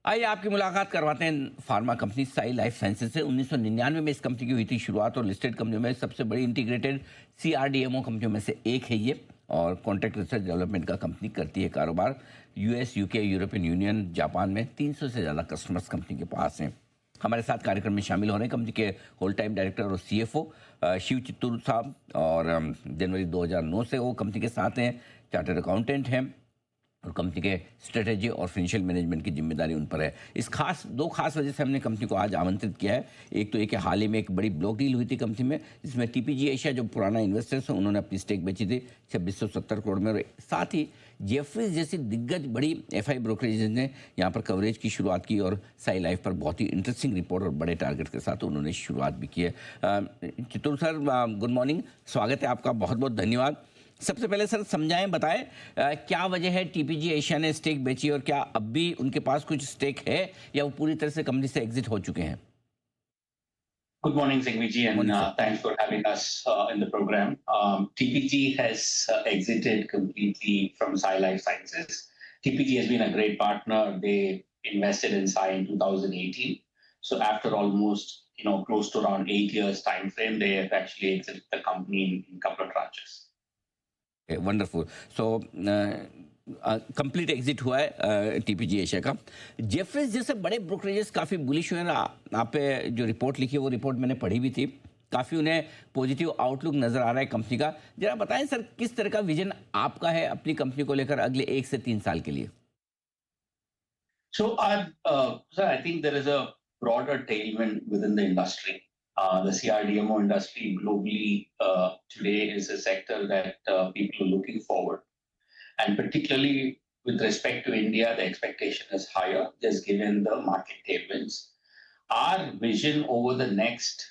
आइए आपकी मुलाकात करवाते हैं pharma company Sai life sciences से। 1999 में इस कंपनी की हुई थी शुरुआत और लिस्टेड कंपनियों में सबसे बड़ी इंटीग्रेटेड सीआरडीएमओ कंपनियों में से एक है ये। और कॉन्ट्रैक्ट रिसर्च डेवलपमेंट का कंपनी करती है कारोबार US, UK, European union, Japan में 300 से ज़्यादा कस्टमर्स कंपनी के पास हैं। हमारे साथ कार्यक्रम में शामिल हो रहे हैं कंपनी के होल टाइम डायरेक्टर और सीएफओ शिव चित्तूर साहब, और जनवरी 2009 से वो कंपनी के साथ हैं। चार्टर्ड अकाउंटेंट हैं और कंपनी के स्ट्रेटेजी और फाइनेंशियल मैनेजमेंट की जिम्मेदारी उन पर है। दो खास वजह से हमने कंपनी को आज आमंत्रित किया है। एक तो ये कि हाल ही में एक बड़ी ब्लॉक डील हुई थी कंपनी में, जिसमें टीपीजी एशिया जो पुराना इन्वेस्टर्स हैं उन्होंने अपनी स्टेक बेची थी 2670 करोड़ में। और साथ ही जेफरीज जैसी दिग्गज बड़ी एफआई ब्रोकरेज ने यहाँ पर कवरेज की शुरुआत की और साई लाइफ पर बहुत ही इंटरेस्टिंग रिपोर्ट और बड़े टारगेट के साथ उन्होंने शुरुआत भी की है। चित्तूर सर, गुड मॉर्निंग, स्वागत है आपका, बहुत बहुत धन्यवाद। सबसे पहले सर समझाएं, बताएं क्या वजह है टीपीजी एशिया ने स्टेक बेची और क्या अब भी उनके पास कुछ स्टेक है या वो पूरी तरह से कंपनी से एग्जिट हो चुके हैं? Good morning, Zingviji, and thanks for having us in the program. TPG has exited completely from Sai Life Sciences. TPG has been a great partner. They invested in Sai in 2018. So after almost close to around 8 years time frame, they have actually exited the company in a couple of tranches. Wonderful. So complete exit हुआ है TPG Asia का। Jefferies जैसे बड़े brokerages काफ़ी bullish हुए हैं। आप पे जो रिपोर्ट लिखी है वो रिपोर्ट मैंने पढ़ी भी थी, काफ़ी उन्हें पॉजिटिव आउटलुक नज़र आ रहा है कंपनी का। जरा बताएं सर, किस तरह का विजन आपका है अपनी कंपनी को लेकर अगले 1 से 3 साल के लिए? So, sir, I think there is a broader tailwind within the industry. The CRDMO industry globally today is a sector that people are looking forward. And particularly with respect to India, the expectation is higher, just given the market tailwinds. Our vision over the next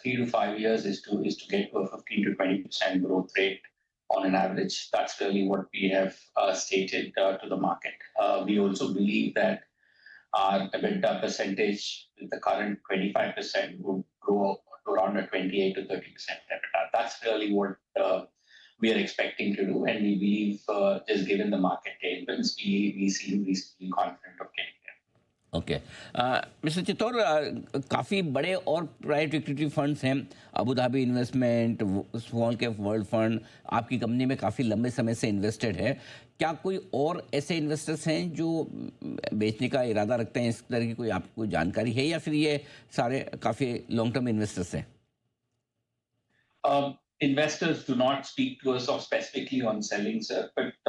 3 to 5 years is to get to a 15 to 20% growth rate on an average. That's really what we have stated to the market. We also believe that our EBITDA percentage with the current 25% would grow to around a 28 to 30% EBITDA. That's really what we are expecting to do, and we believe just given the market tailwinds, we seem reasonably confident of getting there. Okay mister Chittor, काफ़ी बड़े और private equity funds हैं, Abu Dhabi investment, small cap world fund आपकी company में काफ़ी लंबे समय से इन्वेस्टेड है। क्या कोई और ऐसे इन्वेस्टर्स हैं जो बेचने का इरादा रखते हैं? इस तरह की कोई आपको जानकारी है या फिर ये सारे काफ़ी लॉन्ग टर्म इन्वेस्टर्स हैं? Investors do not speak to us specifically on selling, sir, but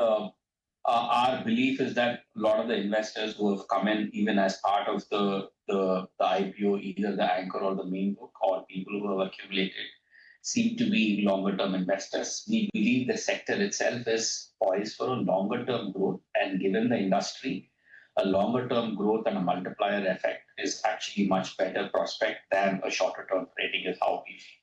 our belief is that a lot of the investors who have come in, even as part of the IPO, either the anchor or the main book, or people who have accumulated, seem to be longer term investors. We believe the sector itself is poised for a longer term growth, and given the industry, a longer term growth and a multiplier effect is actually much better prospect than a shorter term trading, is how we feel.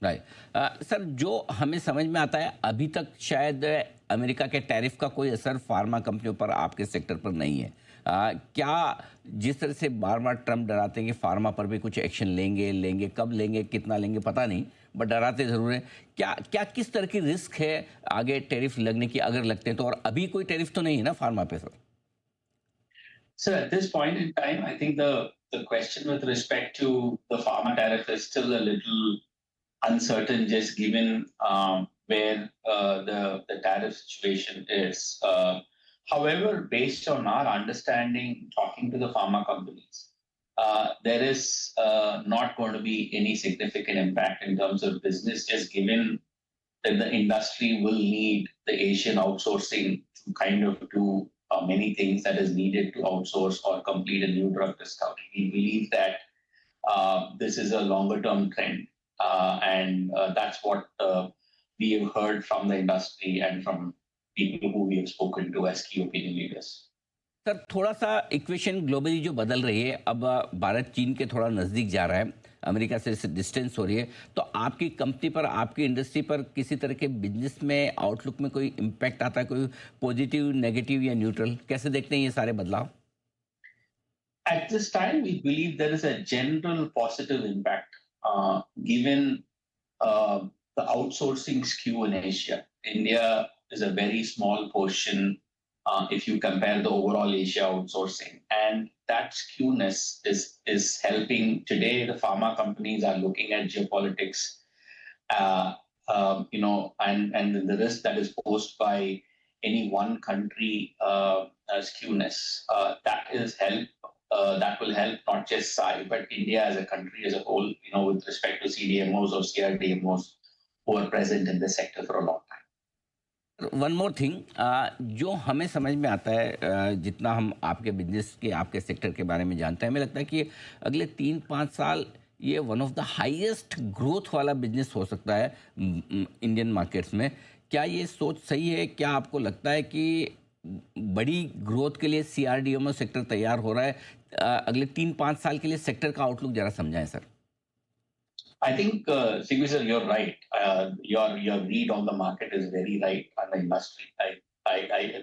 Right sir, जो हमें समझ में आता है अभी तक शायद America के टैरिफ का कोई असर फार्मा कंपनियों पर, आपके सेक्टर पर नहीं है। क्या जिस तरह से बार बार ट्रम्प डराते हैं कि फार्मा पर भी कुछ एक्शन लेंगे, कब लेंगे, कितना लेंगे पता नहीं, बट डराते ज़रूर हैं। क्या किस तरह की रिस्क है आगे टैरिफ लगने की, अगर लगते हैं तो? और अभी कोई टैरिफ तो नहीं है ना फार्मा पे sir? So at this point in time, I think the question with respect to the pharma tariff is still a little uncertain, just given where the tariff situation is. However, based on our understanding, talking to the pharma companies, there is not going to be any significant impact in terms of business, just given that the industry will need the Asian outsourcing to kind of do many things that is needed to outsource or complete a new drug discovery. We believe that this is a longer term trend. And that's what we have heard from the industry and from people who we have spoken to as key opinion leaders. Sir, थोड़ा सा equation globally जो बदल रही है, अब भारत चीन के थोड़ा नज़दीक जा रहा है, अमेरिका से डिस्टेंस हो रही है, तो आपकी कंपनी पर, आपकी इंडस्ट्री पर किसी तरह के बिजनेस में, आउटलुक में कोई इम्पैक्ट आता है, कोई पॉजिटिव, नेगेटिव या न्यूट्रल? कैसे देखते हैं ये सारे बदलाव? At this time, we believe there is a general positive impact. Given the outsourcing skew in Asia, India is a very small portion if you compare the overall Asia outsourcing. And that skewness is helping today. The pharma companies are looking at geopolitics, uh, and the risk that is posed by any one country skewness. That will help not just Sai, but India as a country as a whole, with respect to CDMOs or CRDMOs who are present in this sector for a long time. One more thing, जो हमें समझ में आता है, जितना हम आपके business के आपके सेक्टर के बारे में जानते हैं, हमें लगता है कि अगले 3-5 साल ये one of the highest growth वाला बिजनेस हो सकता है इंडियन मार्केट्स में। क्या ये सोच सही है? क्या आपको लगता है कि बड़ी ग्रोथ के लिए सीआरडीएमओ सेक्टर तैयार हो रहा है? अगले 3-5 साल के लिए सेक्टर का आउटलुक जरा समझाएं sir. I think, Sigvi sir, you're right. Your read on the market is very right on the industry.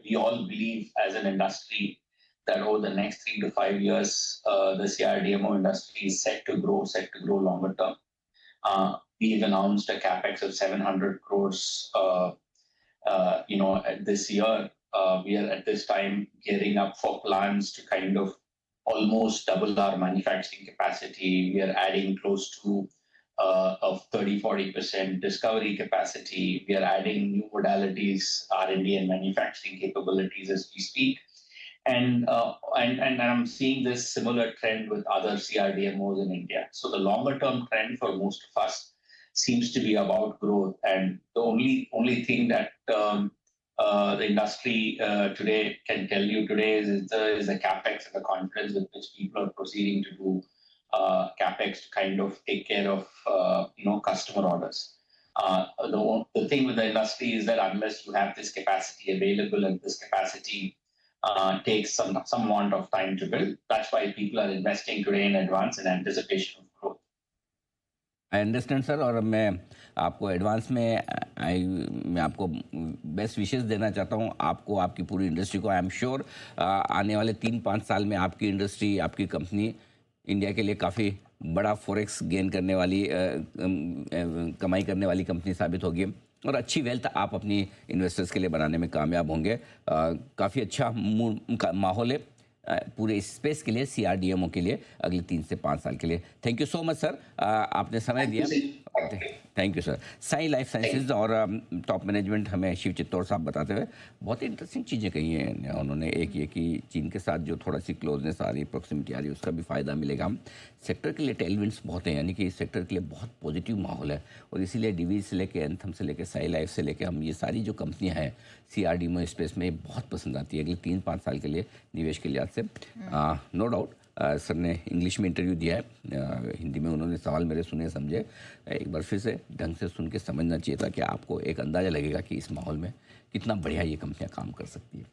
We all believe as an industry that over the next 3 to 5 years, the CRDMO industry is set to grow longer term. We've announced a capex of 700 crores, this year. We are at this time gearing up for plans to kind of almost double our manufacturing capacity. We are adding close to of 30-40% discovery capacity. We are adding new modalities, R&D and manufacturing capabilities as we speak. And I'm seeing this similar trend with other CRDMOs in India. So the longer term trend for most of us seems to be about growth. And the only thing that the industry today can tell you today is the capex and the confidence with which people are proceeding to do capex to kind of take care of customer orders. The thing with the industry is that unless you have this capacity available and this capacity takes some amount of time to build, that's why people are investing today in advance in anticipation of growth. I understand sir, और मैं आपको advance में मैं आपको best wishes देना चाहता हूँ, आपको, आपकी पूरी इंडस्ट्री को। आई एम श्योर आने वाले 3-5 साल में आपकी इंडस्ट्री, आपकी कंपनी इंडिया के लिए काफ़ी बड़ा फॉरेक्स गेन करने वाली, कमाई करने वाली कंपनी साबित होगी, और अच्छी वेल्थ आप अपनी इन्वेस्टर्स के लिए बनाने में कामयाब होंगे। काफ़ी अच्छा माहौल है पूरे इस स्पेस के लिए, सीआरडीएमओ के लिए, अगले 3 से 5 साल के लिए। Thank you so much sir, आपने समय दिया। Thank you sir. Sai life sciences और टॉप मैनेजमेंट, हमें शिव चित्तौड़ साहब बताते हुए बहुत इंटरेस्टिंग चीज़ें कही हैं उन्होंने। एक ये कि चीन के साथ जो थोड़ा सी क्लोजनेस आ रही, प्रॉक्सिमिटी आ रही है, उसका भी फ़ायदा मिलेगा। सेक्टर के लिए टेलविंड्स बहुत हैं, यानी कि इस सेक्टर के लिए बहुत पॉजिटिव माहौल है, और इसीलिए डिवीज से लेके एंथम से लेके साई लाइफ से लेके हम ये सारी जो कंपनियां हैं सीआरडीएमओ स्पेस में बहुत पसंद आती है अगले 3-5 साल के लिए निवेश के लिहाज से। नो डाउट सर ने इंग्लिश में इंटरव्यू दिया है, हिंदी में उन्होंने सवाल मेरे सुने समझे, एक बार फिर से ढंग से सुन के समझना चाहिए था कि आपको एक अंदाज़ा लगेगा कि इस माहौल में कितना बढ़िया ये कंपनियां काम कर सकती है।